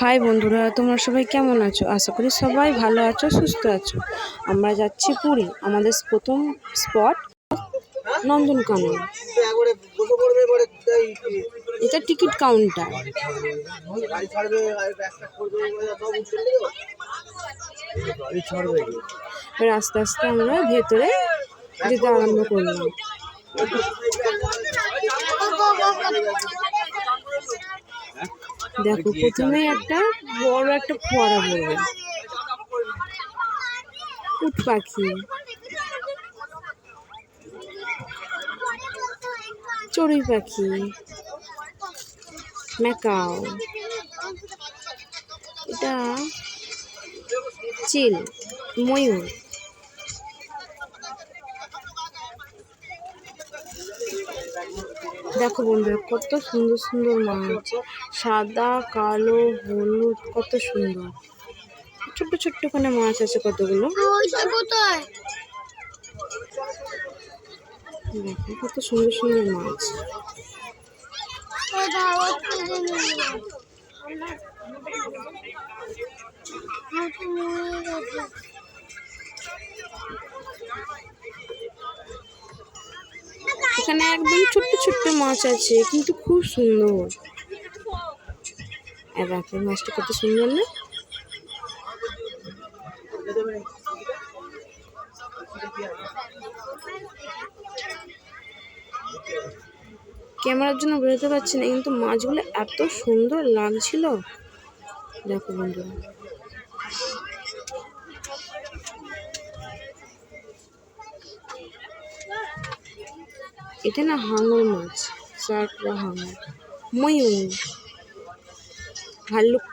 High বন্ধুরা, তোমরা সবাই কেমন আছো? আশা করি সবাই ভালো আছো, সুস্থ আছো। আমরা যাচ্ছি পুরী। আমাদের প্রথম স্পট নন্দনকানন। এটা টিকিট কাউন্টার। আস্তে আস্তে আমরা ভেতরে যেতে আরম্ভ করলাম। দেখো, প্রথমে একটা বড় একটা ফোয়ারা পড়বে। উট পাখি, চড়ুই পাখি, ম্যাকাও, এটা চিল, ময়ূর। দেখো বন্ধুরা, কত সুন্দর সুন্দর মাছ, সাদা, কালো, হলুদ, কত সুন্দর। ছোট্ট ছোট্ট ওখানে মাছ আছে কতগুলো। দেখো কত সুন্দর সুন্দর মাছ। এখানে একদম ছোট্ট ছোট্ট মাছ আছে, কিন্তু খুব সুন্দর। আর দেখো মাছটা কত সুন্দর না? ক্যামেরার জন্য বেরোতে পারছি না, কিন্তু মাছগুলো এত সুন্দর লাগছিল। দেখো বন্ধুরা, এটা না হাঙর মাছ, শার্ক বা হাঙর, ময়ূর, ভাল্লুক।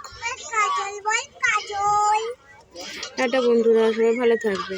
টাটা বন্ধুরা, সবাই ভালো থাকবে।